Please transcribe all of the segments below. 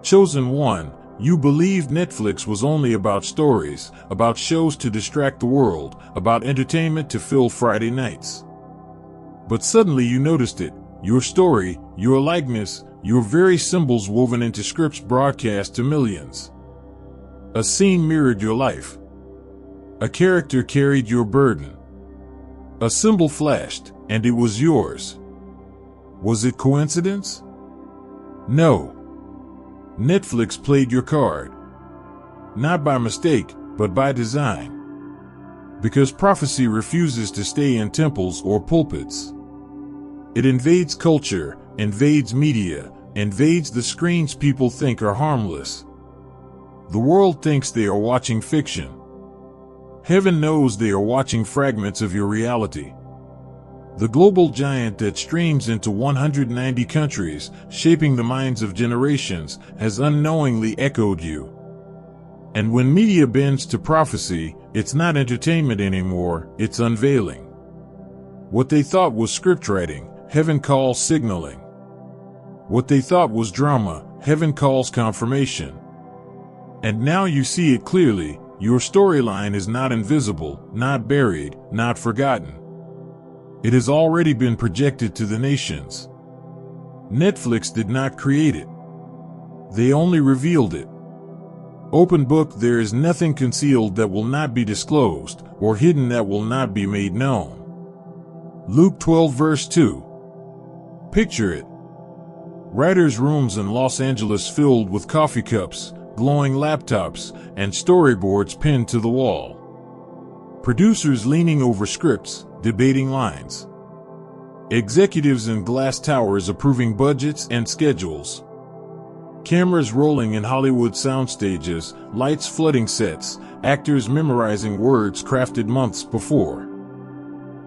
Chosen one, you believed Netflix was only about stories, about shows to distract the world, about entertainment to fill Friday nights. But suddenly you noticed it, your story, your likeness, your very symbols woven into scripts broadcast to millions. A scene mirrored your life. A character carried your burden. A symbol flashed, and it was yours. Was it coincidence? No. Netflix played your card. Not by mistake, but by design. Because prophecy refuses to stay in temples or pulpits. It invades culture, invades media, invades the screens people think are harmless. The world thinks they are watching fiction. Heaven knows they are watching fragments of your reality. The global giant that streams into 190 countries, shaping the minds of generations, has unknowingly echoed you. And when media bends to prophecy, it's not entertainment anymore, it's unveiling. What they thought was scriptwriting, heaven calls signaling. What they thought was drama, heaven calls confirmation. And now you see it clearly, your storyline is not invisible, not buried, not forgotten. It has already been projected to the nations. Netflix did not create it. They only revealed it. Open book, there is nothing concealed that will not be disclosed, or hidden that will not be made known. Luke 12 verse 2. Picture it. Writers' rooms in Los Angeles filled with coffee cups, glowing laptops, and storyboards pinned to the wall. Producers leaning over scripts, debating lines. Executives in glass towers approving budgets and schedules. Cameras rolling in Hollywood soundstages, lights flooding sets, actors memorizing words crafted months before.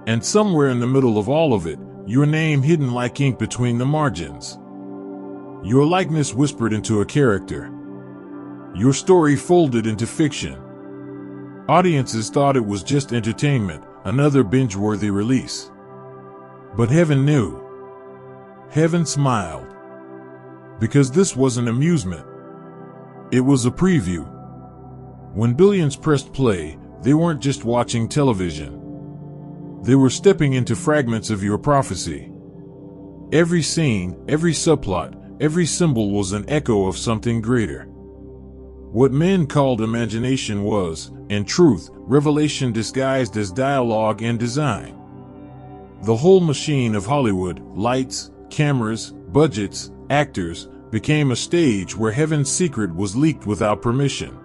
And somewhere in the middle of all of it, your name hidden like ink between the margins. Your likeness whispered into a character. Your story folded into fiction. Audiences thought it was just entertainment, another binge-worthy release. But heaven knew. Heaven smiled. Because this wasn't amusement. It was a preview. When billions pressed play, they weren't just watching television. They were stepping into fragments of your prophecy. Every scene, every subplot, every symbol was an echo of something greater. What men called imagination was, in truth, revelation disguised as dialogue and design. The whole machine of Hollywood, lights, cameras, budgets, actors, became a stage where heaven's secret was leaked without permission.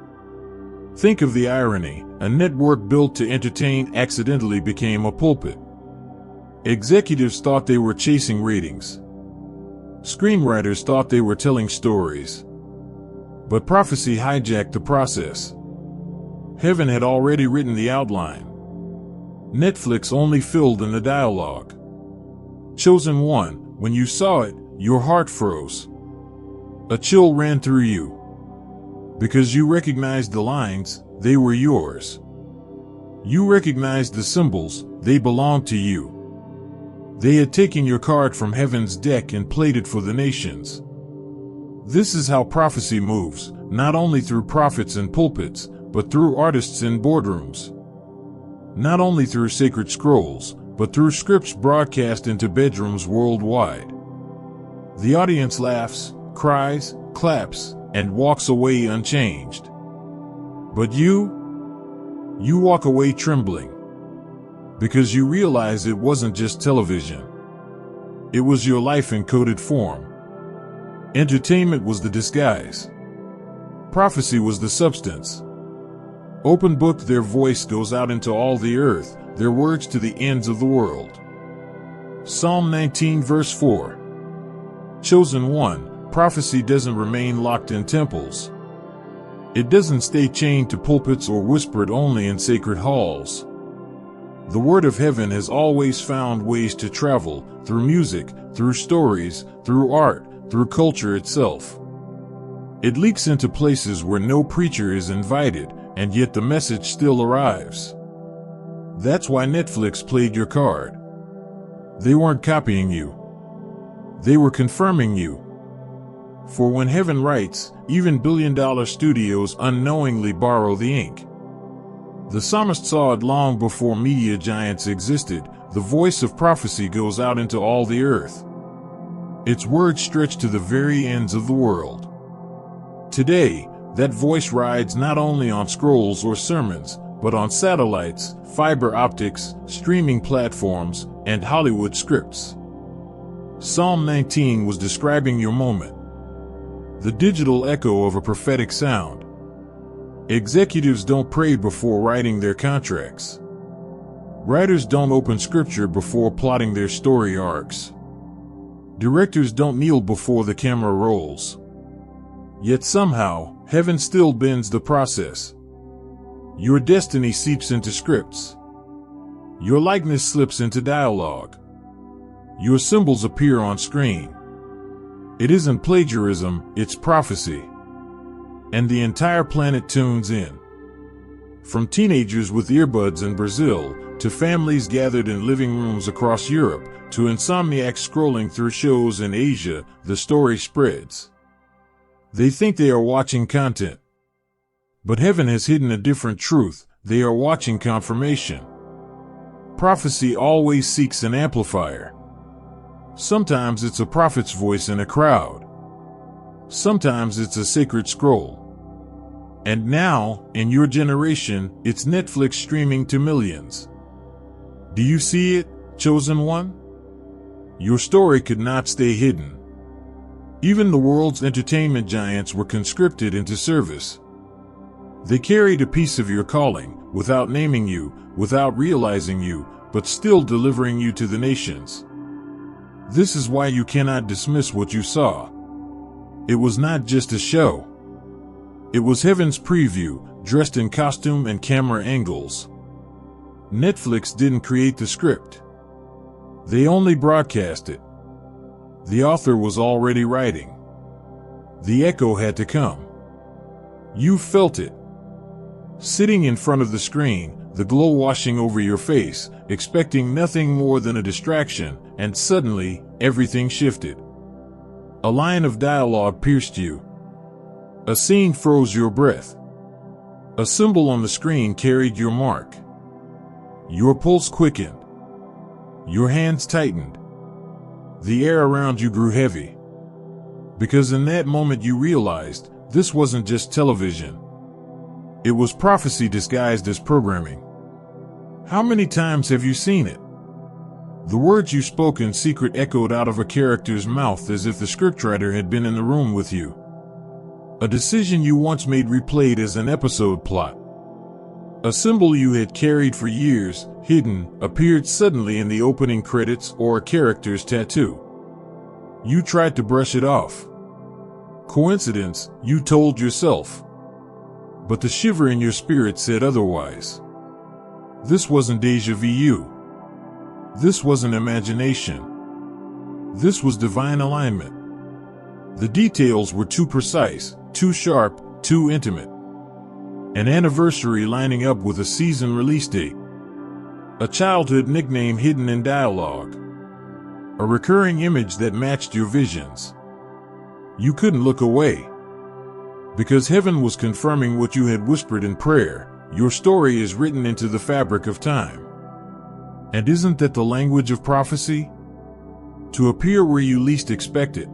Think of the irony, a network built to entertain accidentally became a pulpit. Executives thought they were chasing ratings. Screenwriters thought they were telling stories. But prophecy hijacked the process. Heaven had already written the outline. Netflix only filled in the dialogue. Chosen one, when you saw it, your heart froze. A chill ran through you. Because you recognized the lines, they were yours. You recognized the symbols, they belonged to you. They had taken your card from heaven's deck and played it for the nations. This is how prophecy moves, not only through prophets and pulpits, but through artists in boardrooms. Not only through sacred scrolls, but through scripts broadcast into bedrooms worldwide. The audience laughs, cries, claps, and walks away unchanged. But you walk away trembling. Because you realize it wasn't just television. It was your life in coded form. Entertainment was the disguise. Prophecy was the substance. Open book, their voice goes out into all the earth, their words to the ends of the world. Psalm 19 verse 4. Chosen one, prophecy doesn't remain locked in temples. It doesn't stay chained to pulpits or whispered only in sacred halls. The word of heaven has always found ways to travel, through music, through stories, through art, through culture itself. It leaks into places where no preacher is invited, and yet the message still arrives. That's why Netflix played your card. They weren't copying you. They were confirming you. For when heaven writes, even billion-dollar studios unknowingly borrow the ink. The psalmist saw it long before media giants existed. The voice of prophecy goes out into all the earth. Its words stretch to the very ends of the world. Today, that voice rides not only on scrolls or sermons, but on satellites, fiber optics, streaming platforms, and Hollywood scripts. Psalm 19 was describing your moment. The digital echo of a prophetic sound. Executives don't pray before writing their contracts. Writers don't open scripture before plotting their story arcs. Directors don't kneel before the camera rolls. Yet somehow, heaven still bends the process. Your destiny seeps into scripts. Your likeness slips into dialogue. Your symbols appear on screen. It isn't plagiarism, it's prophecy. And the entire planet tunes in. From teenagers with earbuds in Brazil, to families gathered in living rooms across Europe, to insomniacs scrolling through shows in Asia, the story spreads. They think they are watching content. But heaven has hidden a different truth. They are watching confirmation. Prophecy always seeks an amplifier. Sometimes it's a prophet's voice in a crowd. Sometimes it's a sacred scroll. And now, in your generation, it's Netflix streaming to millions. Do you see it, chosen one? Your story could not stay hidden. Even the world's entertainment giants were conscripted into service. They carried a piece of your calling, without naming you, without realizing you, but still delivering you to the nations. This is why you cannot dismiss what you saw. It was not just a show. It was heaven's preview, dressed in costume and camera angles. Netflix didn't create the script. They only broadcast it. The author was already writing. The echo had to come. You felt it. Sitting in front of the screen, the glow washing over your face, expecting nothing more than a distraction, and suddenly, everything shifted. A line of dialogue pierced you. A scene froze your breath. A symbol on the screen carried your mark. Your pulse quickened. Your hands tightened. The air around you grew heavy. Because in that moment you realized, this wasn't just television. It was prophecy disguised as programming. How many times have you seen it? The words you spoke in secret echoed out of a character's mouth as if the scriptwriter had been in the room with you. A decision you once made replayed as an episode plot. A symbol you had carried for years, hidden, appeared suddenly in the opening credits or a character's tattoo. You tried to brush it off. Coincidence, you told yourself. But the shiver in your spirit said otherwise. This wasn't déjà vu. This wasn't imagination. This was divine alignment. The details were too precise, too sharp, too intimate. An anniversary lining up with a season release date. A childhood nickname hidden in dialogue. A recurring image that matched your visions. You couldn't look away. Because heaven was confirming what you had whispered in prayer. Your story is written into the fabric of time. And isn't that the language of prophecy? To appear where you least expect it.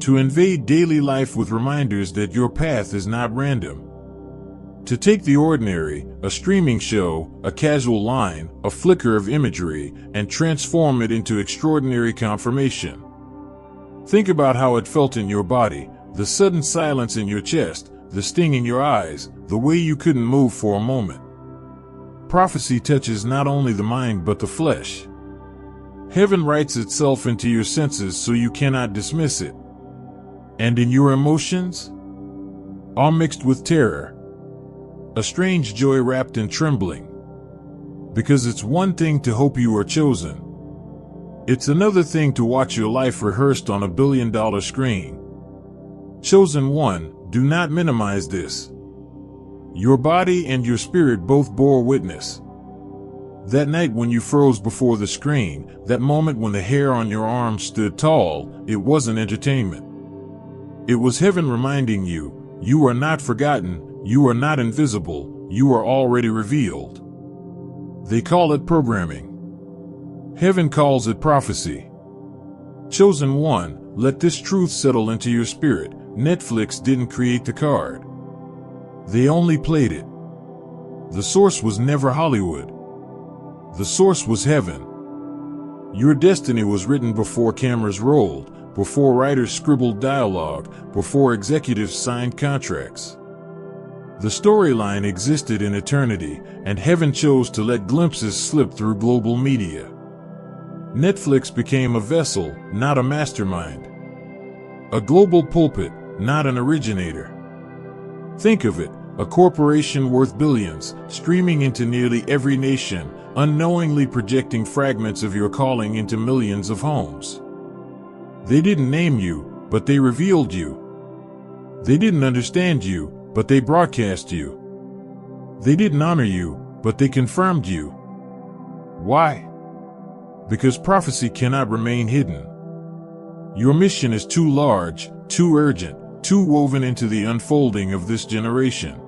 To invade daily life with reminders that your path is not random. To take the ordinary, a streaming show, a casual line, a flicker of imagery, and transform it into extraordinary confirmation. Think about how it felt in your body, the sudden silence in your chest, the sting in your eyes, the way you couldn't move for a moment. Prophecy touches not only the mind but the flesh. Heaven writes itself into your senses so you cannot dismiss it. And in your emotions? All mixed with terror. A strange joy wrapped in trembling. Because it's one thing to hope you are chosen. It's another thing to watch your life rehearsed on $1 billion screen. Chosen one, do not minimize this. Your body and your spirit both bore witness. That night when you froze before the screen, that moment when the hair on your arm stood tall, it wasn't entertainment. It was heaven reminding you, you are not forgotten, you are not invisible, you are already revealed. They call it programming. Heaven calls it prophecy. Chosen one, let this truth settle into your spirit. Netflix didn't create the card. They only played it. The source was never Hollywood. The source was heaven. Your destiny was written before cameras rolled, before writers scribbled dialogue, before executives signed contracts. The storyline existed in eternity, and heaven chose to let glimpses slip through global media. Netflix became a vessel, not a mastermind. A global pulpit, not an originator. Think of it, a corporation worth billions, streaming into nearly every nation, unknowingly projecting fragments of your calling into millions of homes. They didn't name you, but they revealed you. They didn't understand you, but they broadcast you. They didn't honor you, but they confirmed you. Why? Because prophecy cannot remain hidden. Your mission is too large, too urgent, too woven into the unfolding of this generation.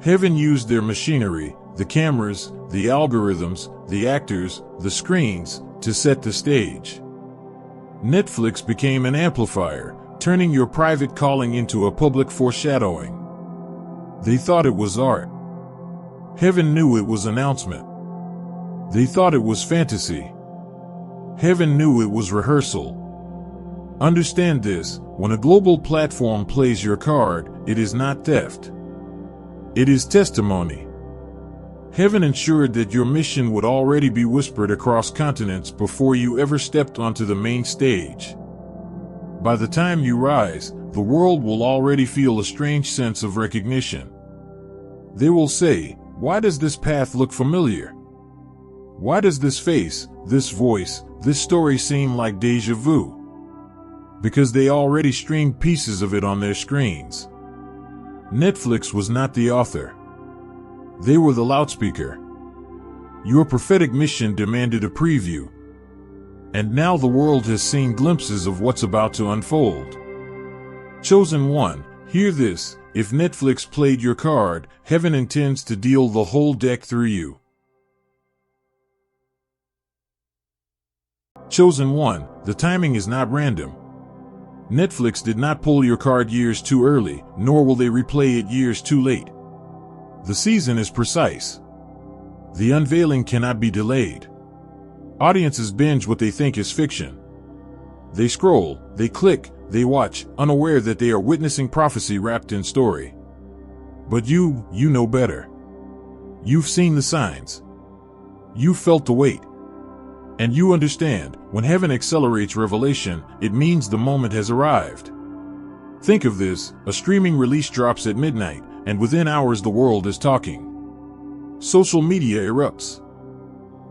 Heaven used their machinery, the cameras, the algorithms, the actors, the screens, to set the stage. Netflix became an amplifier, turning your private calling into a public foreshadowing. They thought it was art. Heaven knew it was announcement. They thought it was fantasy. Heaven knew it was rehearsal. Understand this, when a global platform plays your card, it is not theft. It is testimony. Heaven ensured that your mission would already be whispered across continents before you ever stepped onto the main stage. By the time you rise, the world will already feel a strange sense of recognition. They will say, "Why does this path look familiar? Why does this face, this voice, this story seem like déjà vu?" Because they already streamed pieces of it on their screens. Netflix was not the author. They were the loudspeaker. Your prophetic mission demanded a preview. And now the world has seen glimpses of what's about to unfold. Chosen one, hear this, if Netflix played your card, heaven intends to deal the whole deck through you. Chosen one, the timing is not random. Netflix did not pull your card years too early, nor will they replay it years too late. The season is precise. The unveiling cannot be delayed. Audiences binge what they think is fiction. They scroll, they click, they watch, unaware that they are witnessing prophecy wrapped in story. But you know better. You've seen the signs. You've felt the weight. And you understand, when heaven accelerates revelation, it means the moment has arrived. Think of this, a streaming release drops at midnight, and within hours the world is talking. Social media erupts.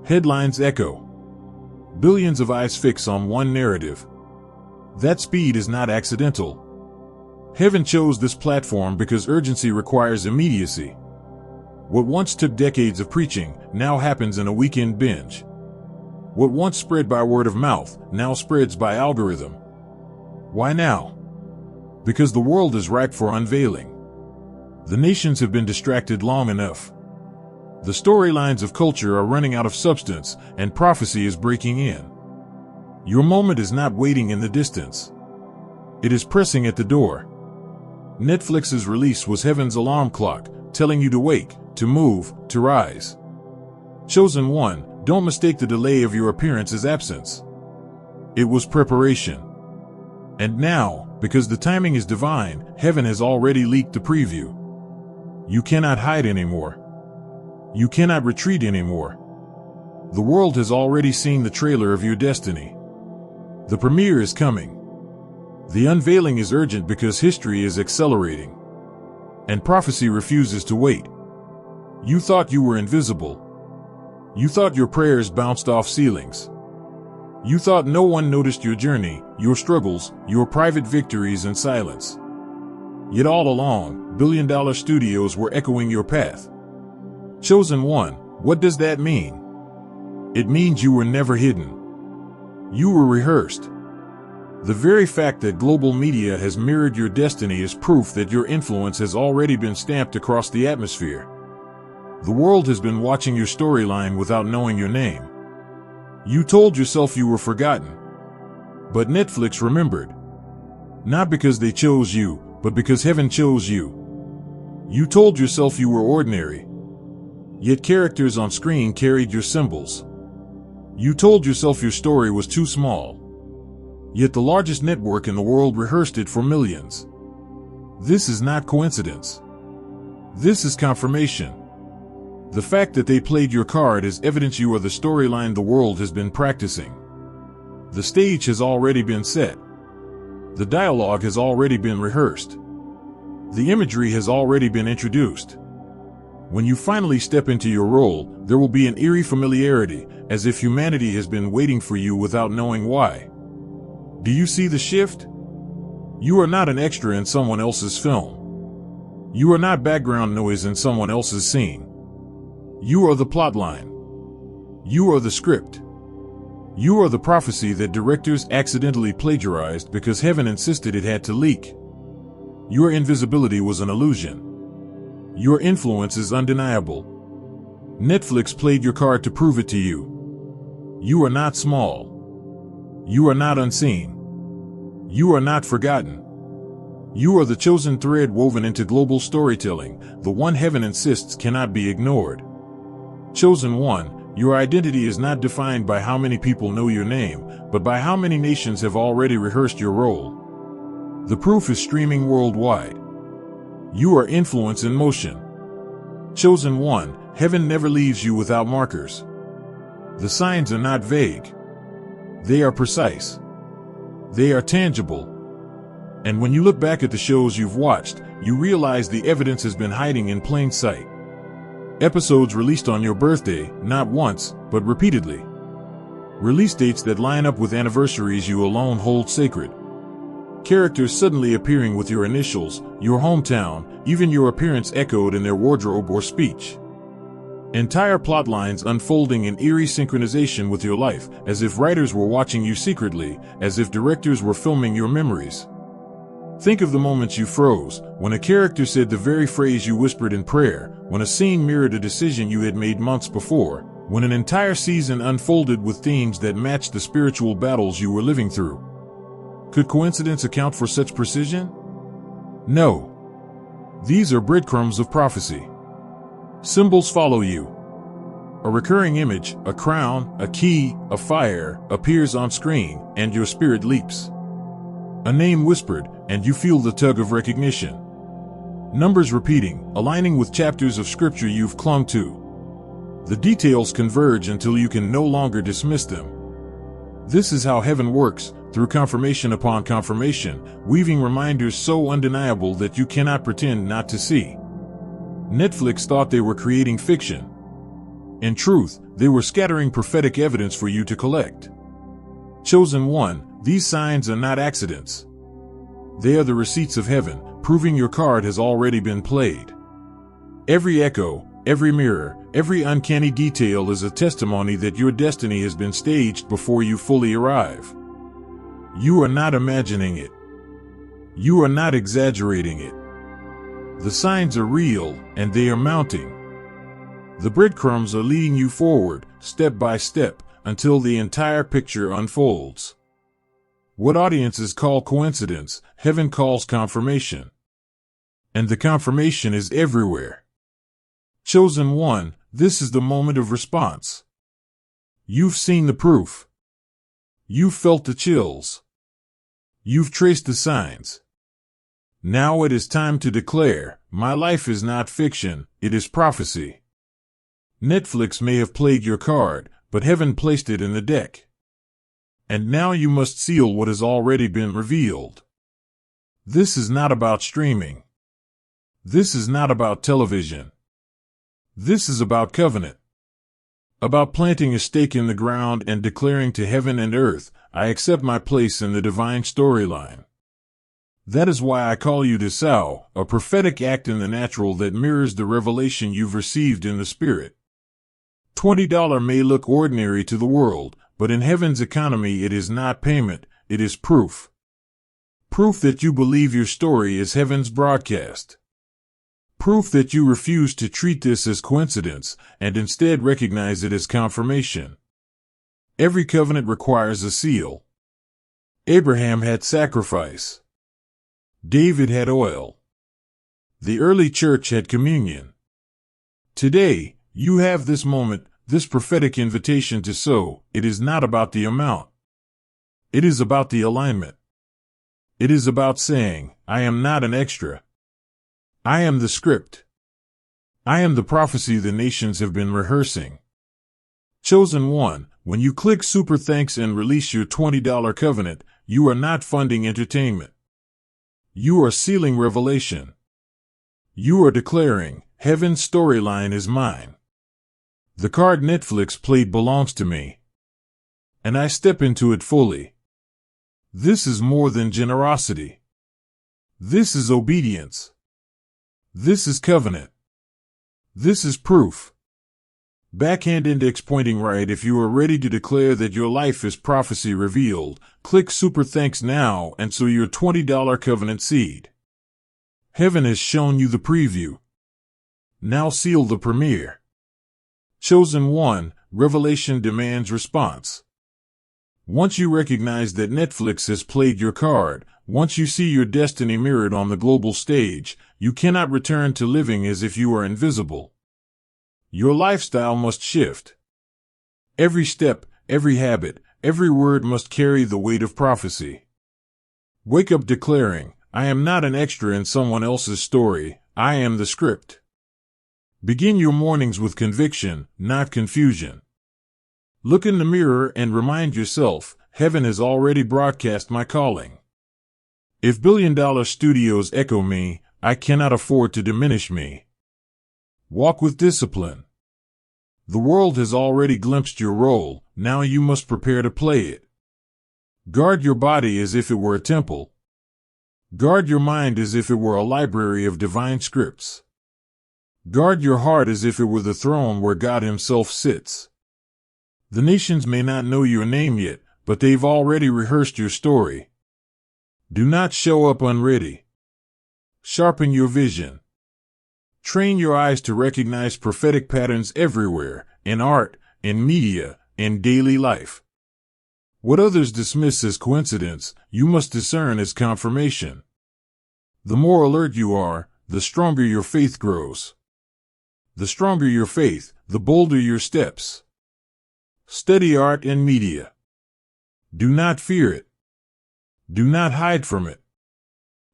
Headlines echo. Billions of eyes fix on one narrative. That speed is not accidental. Heaven chose this platform because urgency requires immediacy. What once took decades of preaching, now happens in a weekend binge. What once spread by word of mouth, now spreads by algorithm. Why now? Because the world is ripe for unveiling. The nations have been distracted long enough. The storylines of culture are running out of substance, and prophecy is breaking in. Your moment is not waiting in the distance. It is pressing at the door. Netflix's release was heaven's alarm clock, telling you to wake, to move, to rise. Chosen one, don't mistake the delay of your appearance as absence. It was preparation. And now, because the timing is divine, heaven has already leaked the preview. You cannot hide anymore. You cannot retreat anymore. The world has already seen the trailer of your destiny. The premiere is coming. The unveiling is urgent because history is accelerating. And prophecy refuses to wait. You thought you were invisible. You thought your prayers bounced off ceilings. You thought no one noticed your journey, your struggles, your private victories and silence. Yet all along, billion-dollar studios were echoing your path. Chosen one, what does that mean? It means you were never hidden. You were rehearsed. The very fact that global media has mirrored your destiny is proof that your influence has already been stamped across the atmosphere. The world has been watching your storyline without knowing your name. You told yourself you were forgotten. But Netflix remembered. Not because they chose you, but because heaven chose you. You told yourself you were ordinary. Yet characters on screen carried your symbols. You told yourself your story was too small. Yet the largest network in the world rehearsed it for millions. This is not coincidence. This is confirmation. The fact that they played your card is evidence you are the storyline the world has been practicing. The stage has already been set. The dialogue has already been rehearsed. The imagery has already been introduced. When you finally step into your role, there will be an eerie familiarity, as if humanity has been waiting for you without knowing why. Do you see the shift? You are not an extra in someone else's film. You are not background noise in someone else's scene. You are the plotline. You are the script. You are the prophecy that directors accidentally plagiarized because heaven insisted it had to leak. Your invisibility was an illusion. Your influence is undeniable. Netflix played your card to prove it to you. You are not small. You are not unseen. You are not forgotten. You are the chosen thread woven into global storytelling, the one heaven insists cannot be ignored. Chosen one, your identity is not defined by how many people know your name, but by how many nations have already rehearsed your role. The proof is streaming worldwide. You are influence in motion. Chosen one, heaven never leaves you without markers. The signs are not vague. They are precise. They are tangible. And when you look back at the shows you've watched, you realize the evidence has been hiding in plain sight. Episodes released on your birthday, not once, but repeatedly. Release dates that line up with anniversaries you alone hold sacred. Characters suddenly appearing with your initials, your hometown, even your appearance echoed in their wardrobe or speech. Entire plot lines unfolding in eerie synchronization with your life, as if writers were watching you secretly, as if directors were filming your memories. Think of the moments you froze, when a character said the very phrase you whispered in prayer, when a scene mirrored a decision you had made months before, when an entire season unfolded with themes that matched the spiritual battles you were living through. Could coincidence account for such precision? No. These are breadcrumbs of prophecy. Symbols follow you. A recurring image, a crown, a key, a fire, appears on screen, and your spirit leaps. A name whispered, and you feel the tug of recognition. Numbers repeating, aligning with chapters of scripture you've clung to. The details converge until you can no longer dismiss them. This is how heaven works, through confirmation upon confirmation, weaving reminders so undeniable that you cannot pretend not to see. Netflix thought they were creating fiction. In truth, they were scattering prophetic evidence for you to collect. Chosen one, these signs are not accidents. They are the receipts of heaven, proving your card has already been played. Every echo, every mirror, every uncanny detail is a testimony that your destiny has been staged before you fully arrive. You are not imagining it. You are not exaggerating it. The signs are real, and they are mounting. The breadcrumbs are leading you forward, step by step, until the entire picture unfolds. What audiences call coincidence, heaven calls confirmation. And the confirmation is everywhere. Chosen one, this is the moment of response. You've seen the proof. You've felt the chills. You've traced the signs. Now it is time to declare, my life is not fiction, it is prophecy. Netflix may have played your card, but heaven placed it in the deck. And now you must seal what has already been revealed. This is not about streaming. This is not about television. This is about covenant. About planting a stake in the ground and declaring to heaven and earth, I accept my place in the divine storyline. That is why I call you Decode, a prophetic act in the natural that mirrors the revelation you've received in the spirit. $20 may look ordinary to the world, but in heaven's economy it is not payment, it is proof. Proof that you believe your story is heaven's broadcast. Proof that you refuse to treat this as coincidence and instead recognize it as confirmation. Every covenant requires a seal. Abraham had sacrifice. David had oil. The early church had communion. Today, you have this moment, this prophetic invitation to sow. It is not about the amount. It is about the alignment. It is about saying, I am not an extra. I am the script. I am the prophecy the nations have been rehearsing. Chosen one, when you click Super Thanks and release your $20 covenant, you are not funding entertainment. You are sealing revelation. You are declaring, heaven's storyline is mine. The card Netflix played belongs to me. And I step into it fully. This is more than generosity. This is obedience. This is covenant. This is proof. Backhand index pointing right. If you are ready to declare that your life is prophecy revealed, click Super Thanks now and sow your $20 covenant seed. Heaven has shown you the preview. Now seal the premiere. Chosen one, revelation demands response. Once you recognize that Netflix has played your card, once you see your destiny mirrored on the global stage, you cannot return to living as if you are invisible. Your lifestyle must shift. Every step, every habit, every word must carry the weight of prophecy. Wake up declaring, I am not an extra in someone else's story, I am the script. Begin your mornings with conviction, not confusion. Look in the mirror and remind yourself, heaven has already broadcast my calling. If billion-dollar studios echo me, I cannot afford to diminish me. Walk with discipline. The world has already glimpsed your role, now you must prepare to play it. Guard your body as if it were a temple. Guard your mind as if it were a library of divine scripts. Guard your heart as if it were the throne where God Himself sits. The nations may not know your name yet, but they've already rehearsed your story. Do not show up unready. Sharpen your vision. Train your eyes to recognize prophetic patterns everywhere, in art, in media, in daily life. What others dismiss as coincidence, you must discern as confirmation. The more alert you are, the stronger your faith grows. The stronger your faith, the bolder your steps. Study art and media. Do not fear it. Do not hide from it.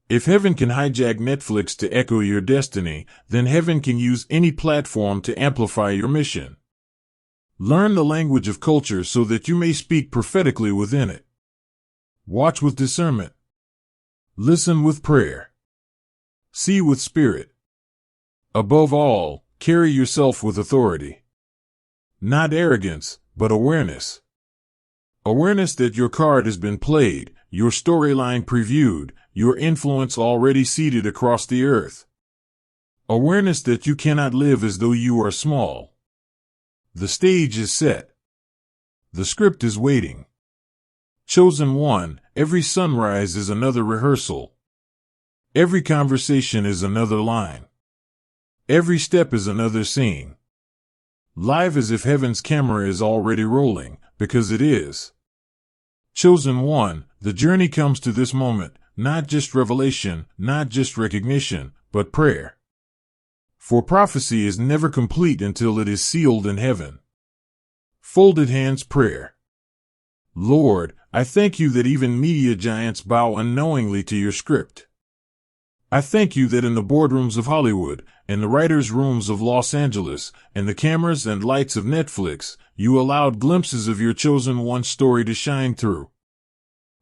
If heaven can hijack Netflix to echo your destiny, then heaven can use any platform to amplify your mission. Learn the language of culture so that you may speak prophetically within it. Watch with discernment. Listen with prayer. See with spirit. Above all, carry yourself with authority. Not arrogance, but awareness. Awareness that your card has been played, your storyline previewed, your influence already seeded across the earth. Awareness that you cannot live as though you are small. The stage is set. The script is waiting. Chosen one, every sunrise is another rehearsal. Every conversation is another line. Every step is another scene. Live as if heaven's camera is already rolling, because it is. Chosen one, the journey comes to this moment, not just revelation, not just recognition, but prayer. For prophecy is never complete until it is sealed in heaven. Folded hands prayer. Lord, I thank you that even media giants bow unknowingly to your script. I thank you that in the boardrooms of Hollywood, in the writers' rooms of Los Angeles, and the cameras and lights of Netflix, you allowed glimpses of your chosen one story to shine through.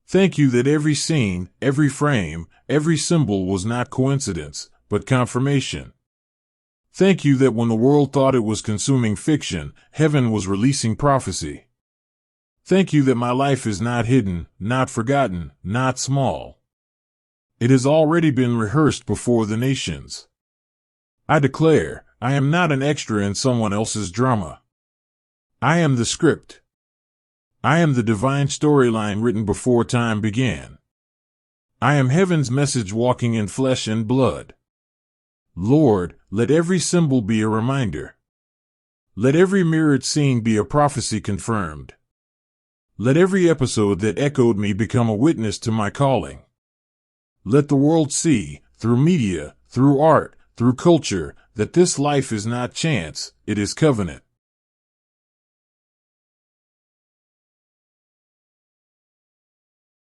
Thank you that every scene, every frame, every symbol was not coincidence, but confirmation. Thank you that when the world thought it was consuming fiction, heaven was releasing prophecy. Thank you that my life is not hidden, not forgotten, not small. It has already been rehearsed before the nations. I declare, I am not an extra in someone else's drama. I am the script. I am the divine storyline written before time began. I am heaven's message walking in flesh and blood. Lord, let every symbol be a reminder. Let every mirrored scene be a prophecy confirmed. Let every episode that echoed me become a witness to my calling. Let the world see, through media, through art, through culture, that this life is not chance, it is covenant.